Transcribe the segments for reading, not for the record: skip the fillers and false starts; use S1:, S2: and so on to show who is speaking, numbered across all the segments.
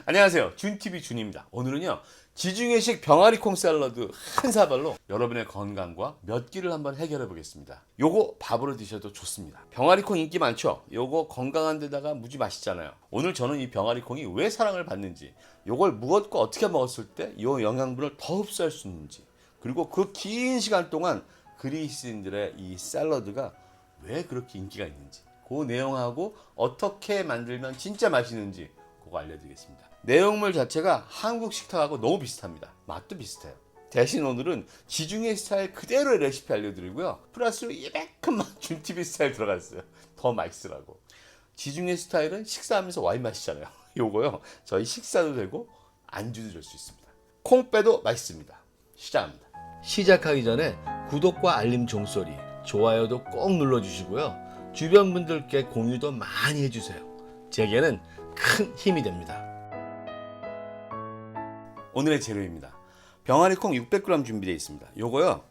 S1: 안녕하세요, 준TV 준입니다. 오늘은요, 지중해식 병아리콩 샐러드 한 사발로 여러분의 건강과 몇 끼를 한번 해결해 보겠습니다. 요거 밥으로 드셔도 좋습니다. 병아리콩 인기 많죠? 요거 건강한 데다가 무지 맛있잖아요. 오늘 저는 이 병아리콩이 왜 사랑을 받는지, 요걸 무엇과 어떻게 먹었을 때 요 영양분을 더 흡수할 수 있는지, 그리고 그 긴 시간 동안 그리스인들의 이 샐러드가 왜 그렇게 인기가 있는지, 그 내용하고 어떻게 만들면 진짜 맛있는지 그거 알려드리겠습니다. 내용물 자체가 한국 식탁하고 너무 비슷합니다. 맛도 비슷해요. 대신 오늘은 지중해 스타일 그대로의 레시피 알려드리고요. 플러스로 이만큼만 준TV 스타일 들어갔어요. 더 맛있으라고. 지중해 스타일은 식사하면서 와인 마시잖아요. 요거요, 저희 식사도 되고 안주도 될 수 있습니다. 콩 빼도 맛있습니다. 시작합니다. 시작하기 전에 구독과 알림 종소리, 좋아요도 꼭 눌러주시고요. 주변 분들께 공유도 많이 해주세요. 제게는 큰 힘이 됩니다. 오늘의 재료입니다. 병아리콩 600g 준비되어 있습니다. 요거요,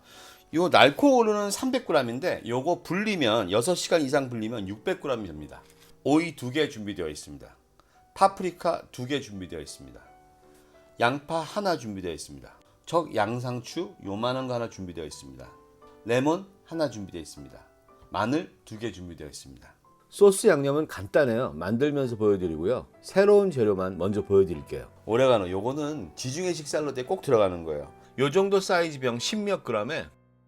S1: 요 날콩 오르는 300g인데 요거 불리면 6시간 이상 불리면 600g이 됩니다. 오이 2개 준비되어 있습니다. 파프리카 2개 준비되어 있습니다. 양파 하나 준비되어 있습니다. 적 양상추 요만한 거 하나 준비되어 있습니다. 레몬 하나 준비되어 있습니다. 마늘 2개 준비되어 있습니다. 소스 양념은 간단해요. 만들면서 보여드리고요. 새로운 재료만 먼저 보여드릴게요. 오레가노, 요거는 지중해식 샐러드에 꼭 들어가는 거예요. 요 정도 사이즈 병 10몇 g에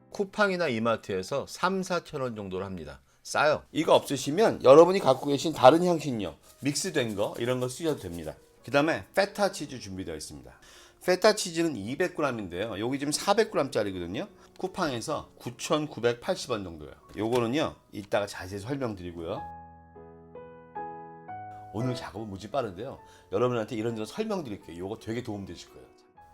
S1: 쿠팡이나 이마트에서 3-4천 원 정도로 합니다. 싸요. 이거 없으시면 여러분이 갖고 계신 다른 향신료, 믹스된 거 이런 거 쓰셔도 됩니다. 그 다음에 페타 치즈 준비되어 있습니다. 페타 치즈는 200g인데요. 여기 지금 400g짜리거든요. 쿠팡에서 9,980원 정도예요. 요거는요, 이따가 자세히 설명드리고요. 오늘 작업은 무지 빠른데요. 여러분한테 이런저런 설명드릴게요. 요거 되게 도움되실 거예요.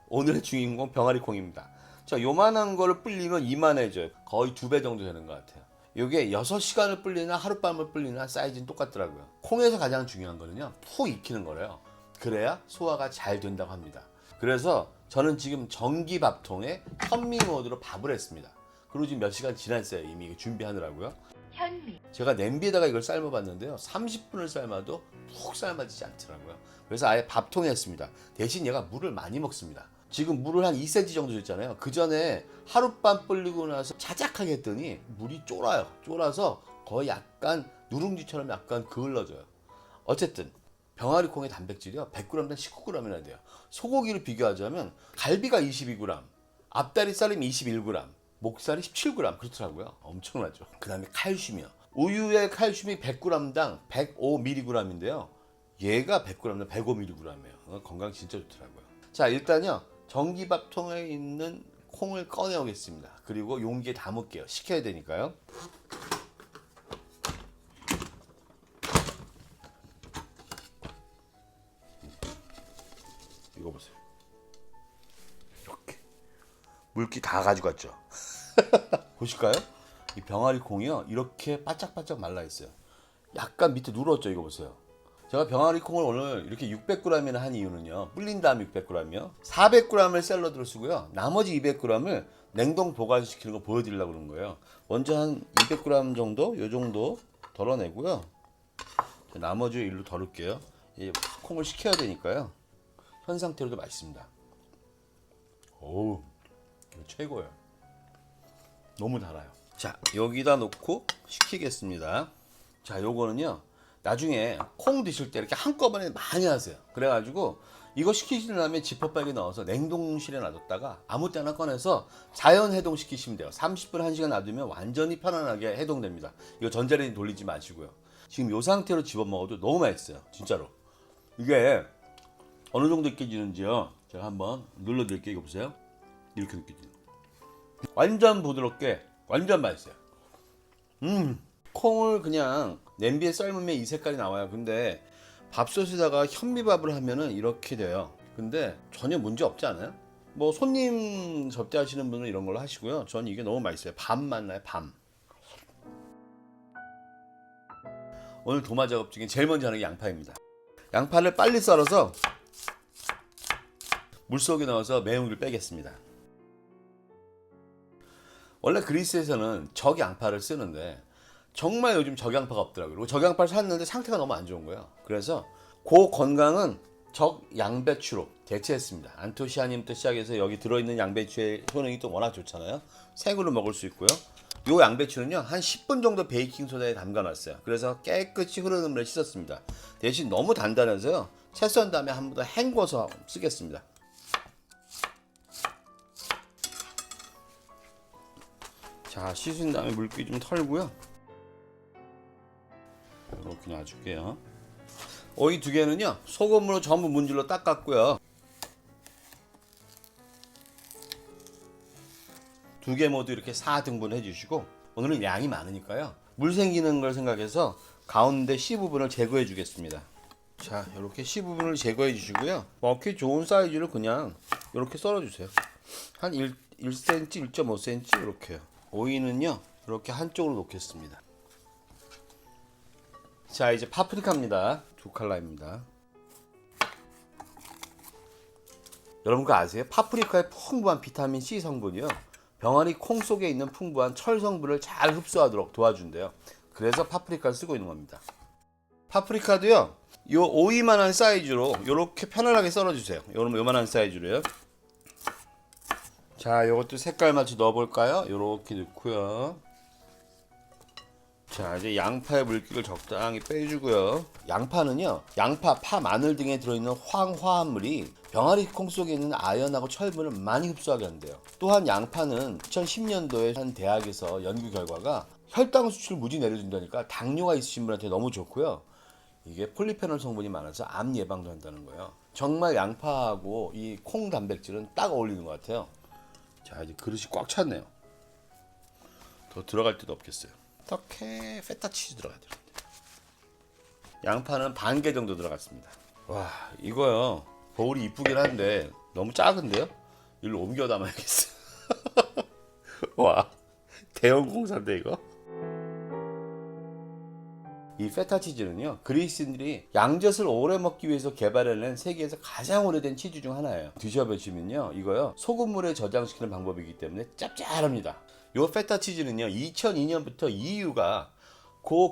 S1: 오늘의 주인공 병아리콩입니다. 자, 요만한 거를 불리면 이만해져요. 거의 2배 정도 되는 것 같아요. 요게 6시간을 불리나 하룻밤을 불리나 사이즈는 똑같더라고요. 콩에서 가장 중요한 거는요, 푹 익히는 거래요. 그래야 소화가 잘 된다고 합니다. 그래서 저는 지금 전기 밥통에 현미 모드로 밥을 했습니다. 그리고 지금 몇 시간 지났어요. 이미 이거 준비하느라고요. 현미. 제가 냄비에다가 이걸 삶아봤는데요. 30분을 삶아도 푹 삶아지지 않더라고요. 그래서 아예 밥통에 했습니다. 대신 얘가 물을 많이 먹습니다. 지금 물을 한 2cm 정도 줬잖아요. 그 전에 하룻밤 불리고 나서 자작하게 했더니 물이 쫄아요. 쫄아서 거의 약간 누룽지처럼 약간 그을러져요. 어쨌든 병아리콩의 단백질이요, 100g당 19g이나 돼요. 소고기를 비교하자면 갈비가 22g, 앞다리살이 21g, 목살이 17g 그렇더라고요. 엄청나죠. 그 다음에 칼슘이요. 우유의 칼슘이 100g당 105mg인데요. 얘가 100g당 105mg이에요. 건강 진짜 좋더라고요. 자, 일단요, 전기밥통에 있는 콩을 꺼내오겠습니다. 그리고 용기에 담을게요. 식혀야 되니까요. 이거 보세요. 이렇게 물기 다 가져갔죠. 보실까요? 이 병아리콩이요, 이렇게 바짝바짝 말라 있어요. 약간 밑에 누렇죠. 이거 보세요. 제가 병아리콩을 오늘 이렇게 600g이나 한 이유는요, 불린 다음 600g이요, 400g을 샐러드로 쓰고요, 나머지 200g을 냉동 보관시키는 거 보여드리려고 그런 거예요. 먼저 한 200g 정도, 요 정도 덜어내고요. 나머지 일로 덜을게요. 이 콩을 식혀야 되니까요. 현 상태로도 맛있습니다. 오우, 이거 최고예요. 너무 달아요. 자, 여기다 놓고 식히겠습니다. 자, 요거는요, 나중에 콩 드실 때 이렇게 한꺼번에 많이 하세요. 그래가지고 이거 식히신 다음에 지퍼백에 넣어서 냉동실에 놔뒀다가 아무 때나 꺼내서 자연 해동 시키시면 돼요. 30분 1시간 놔두면 완전히 편안하게 해동됩니다. 이거 전자레인지 돌리지 마시고요. 지금 요 상태로 집어 먹어도 너무 맛있어요. 진짜로. 이게 어느 정도 느껴지는지요, 제가 한번 눌러드릴게요. 이거 보세요. 이렇게 느껴지죠. 완전 부드럽게, 완전 맛있어요. 콩을 그냥 냄비에 삶으면 이 색깔이 나와요. 근데 밥솥에다가 현미밥을 하면은 이렇게 돼요. 근데 전혀 문제 없지 않아요? 뭐 손님 접대하시는 분은 이런 걸로 하시고요. 전 이게 너무 맛있어요. 밤 맛나요, 밤. 오늘 도마 작업 중에 제일 먼저 하는 게 양파입니다. 양파를 빨리 썰어서 물속에 넣어서 매운기를 빼겠습니다. 원래 그리스에서는 적양파를 쓰는데 정말 요즘 적양파가 없더라고요. 그리고 적양파를 샀는데 상태가 너무 안 좋은 거예요. 그래서 그 건강은 적 양배추로 대체했습니다. 안토시아닌부터 시작해서 여기 들어있는 양배추의 효능이 또 워낙 좋잖아요. 생으로 먹을 수 있고요. 요 양배추는요 한 10분 정도 베이킹소다에 담가놨어요. 그래서 깨끗이 흐르는 물에 씻었습니다. 대신 너무 단단해서요 채 썬 다음에 한 번 더 헹궈서 쓰겠습니다. 자, 씻은 다음에 물기 좀 털고요. 이렇게 놔줄게요. 오이 2개는요 소금으로 전부 문질러 닦았고요. 2개 모두 이렇게 4등분 해주시고, 오늘은 양이 많으니까요 물 생기는 걸 생각해서 가운데 C 부분을 제거해 주겠습니다. 자, 이렇게 C 부분을 제거해 주시고요. 먹기 좋은 사이즈로 그냥 이렇게 썰어 주세요. 한 1cm, 1.5cm 이렇게요. 오이는요 이렇게 한쪽으로 놓겠습니다. 자, 이제 파프리카입니다. 2칼라입니다. 여러분 그거 아세요? 파프리카의 풍부한 비타민 C 성분이요 병아리 콩 속에 있는 풍부한 철 성분을 잘 흡수하도록 도와준대요. 그래서 파프리카를 쓰고 있는 겁니다. 파프리카도요 요 오이만한 사이즈로 요렇게 편안하게 썰어주세요. 요만한 사이즈로요. 자, 요것도 색깔 맞춰 넣어볼까요? 요렇게 넣고요. 자, 이제 양파의 물기를 적당히 빼주고요. 양파는요 양파, 파, 마늘 등에 들어있는 황화합물이 병아리 콩 속에 있는 아연하고 철분을 많이 흡수하게 한대요. 또한 양파는 2010년도에 한 대학에서 연구 결과가 혈당 수치를 무지 내려준다니까 당뇨가 있으신 분한테 너무 좋고요. 이게 폴리페놀 성분이 많아서 암 예방도 한다는 거예요. 정말 양파하고 이 콩 단백질은 딱 어울리는 것 같아요. 자, 이제 그릇이 꽉 찼네요. 더 들어갈 데도 없겠어요. 이렇게 페타치즈 들어가야 됩니다. 양파는 반 개 정도 들어갔습니다. 와, 이거요 버울이 이쁘긴 한데 너무 작은데요? 일로 옮겨 담아야겠어요. 와, 대형 공사인데 이거. 이 페타치즈는요 그리스인들이 양젓을 오래 먹기 위해서 개발해낸 세계에서 가장 오래된 치즈 중 하나예요. 드셔보시면요 이거요 소금물에 저장시키는 방법이기 때문에 짭짤합니다. 요 페타치즈는요 2002년부터 EU가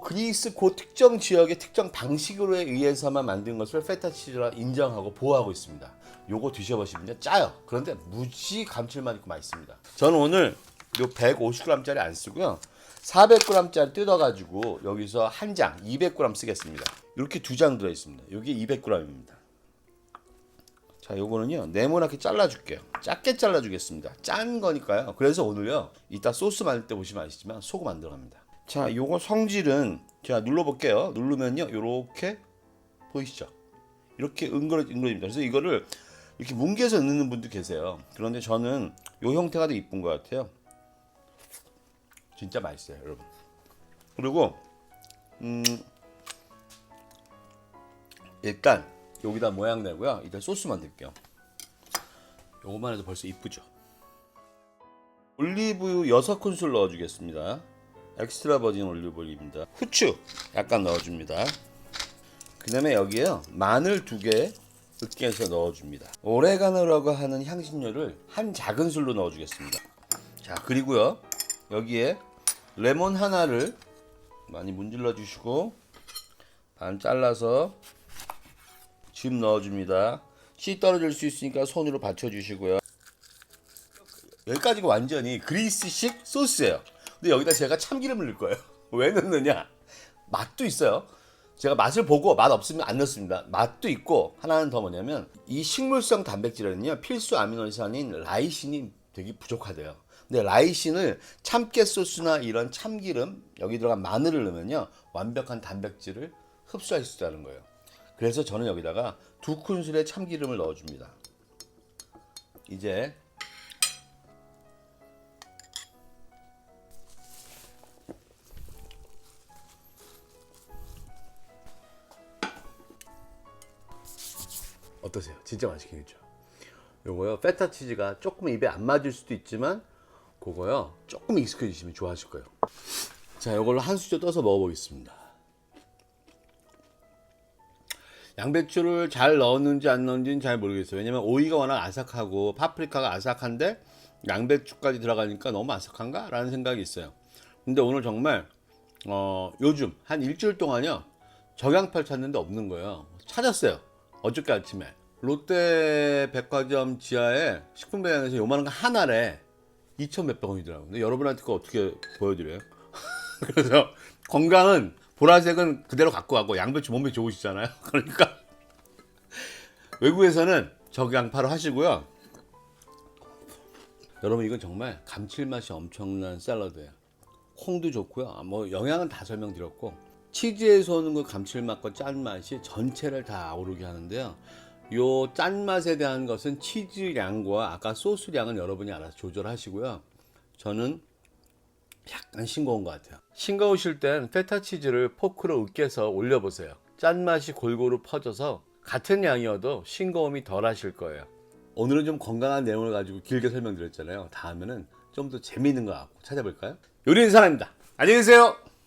S1: 그리스 특정 지역의 특정 방식으로 의해서만 만든 것을 페타치즈라 인정하고 보호하고 있습니다. 요거 드셔보시면요 짜요. 그런데 무지 감칠맛 있고 맛있습니다. 저는 오늘 요 150g짜리 안 쓰고요 400g짜리 뜯어가지고 여기서 한 장 200g 쓰겠습니다. 이렇게 2장 들어있습니다. 여기 200g입니다. 자, 요거는요 네모나게 잘라줄게요. 작게 잘라주겠습니다. 짠 거니까요. 그래서 오늘요 이따 소스 만들 때 보시면 아시지만 소금 안 들어갑니다. 자, 요거 성질은 제가 눌러볼게요. 누르면요 요렇게 보이시죠? 이렇게 응거려집니다. 그래서 이거를 이렇게 뭉개서 넣는 분도 계세요. 그런데 저는 요 형태가 더 이쁜 것 같아요. 진짜 맛있어요, 여러분. 그리고 일단 여기다 모양 내고요. 일단 소스 만들게요. 요거만 해도 벌써 이쁘죠? 올리브유 6큰술 넣어주겠습니다. 엑스트라 버진 올리브유입니다. 후추 약간 넣어줍니다. 그 다음에 여기에요 마늘 2개 으깨서 넣어줍니다. 오레가노라고 하는 향신료를 한 작은술로 넣어주겠습니다. 자, 그리고요 여기에 레몬 하나를 많이 문질러 주시고 반 잘라서 즙 넣어줍니다. 씨 떨어질 수 있으니까 손으로 받쳐주시고요. 여기까지가 완전히 그리스식 소스예요. 근데 여기다 제가 참기름을 넣을 거예요. 왜 넣느냐? 맛도 있어요. 제가 맛을 보고 맛 없으면 안 넣습니다. 맛도 있고 하나는 더 뭐냐면 이 식물성 단백질에는요 필수 아미노산인 라이신이 되게 부족하대요. 근데 라이신을 참깨 소스나 이런 참기름 여기 들어간 마늘을 넣으면요 완벽한 단백질을 흡수할 수 있다는 거예요. 그래서 저는 여기다가 2큰술의 참기름을 넣어줍니다. 이제 어떠세요? 진짜 맛있긴 했죠. 요거요 페타 치즈가 조금 입에 안 맞을 수도 있지만 그거요 조금 익숙해지시면 좋아하실 거예요. 자, 요걸로 한 수저 떠서 먹어보겠습니다. 양배추를 잘 넣었는지 안 넣었는지는 잘 모르겠어요. 왜냐면 오이가 워낙 아삭하고 파프리카가 아삭한데 양배추까지 들어가니까 너무 아삭한가? 라는 생각이 있어요. 근데 오늘 정말 요즘 한 일주일 동안요 적양파를 찾는데 없는 거예요. 찾았어요. 어저께 아침에 롯데 백화점 지하에 식품 매장에서 요만한 거 하나래 2천 몇백 원이더라고요. 근데 여러분한테 그거 어떻게 보여드려요? 그래서 건강은 보라색은 그대로 갖고 가고 양배추 몸에 좋으시잖아요. 그러니까 외국에서는 저양파로 하시고요. 여러분 이건 정말 감칠맛이 엄청난 샐러드예요. 콩도 좋고요. 뭐 영양은 다 설명드렸고 치즈에서 오는 그 감칠맛과 짠맛이 전체를 다 아우르게 하는데요. 요 짠맛에 대한 것은 치즈량과 아까 소스량은 여러분이 알아서 조절하시고요. 저는 약간 싱거운 것 같아요. 싱거우실 땐 페타 치즈를 포크로 으깨서 올려보세요. 짠맛이 골고루 퍼져서 같은 양이어도 싱거움이 덜 하실 거예요. 오늘은 좀 건강한 내용을 가지고 길게 설명드렸잖아요. 다음에는 좀 더 재미있는 거 갖고 찾아볼까요? 요리하는 사람입니다. 안녕히 계세요.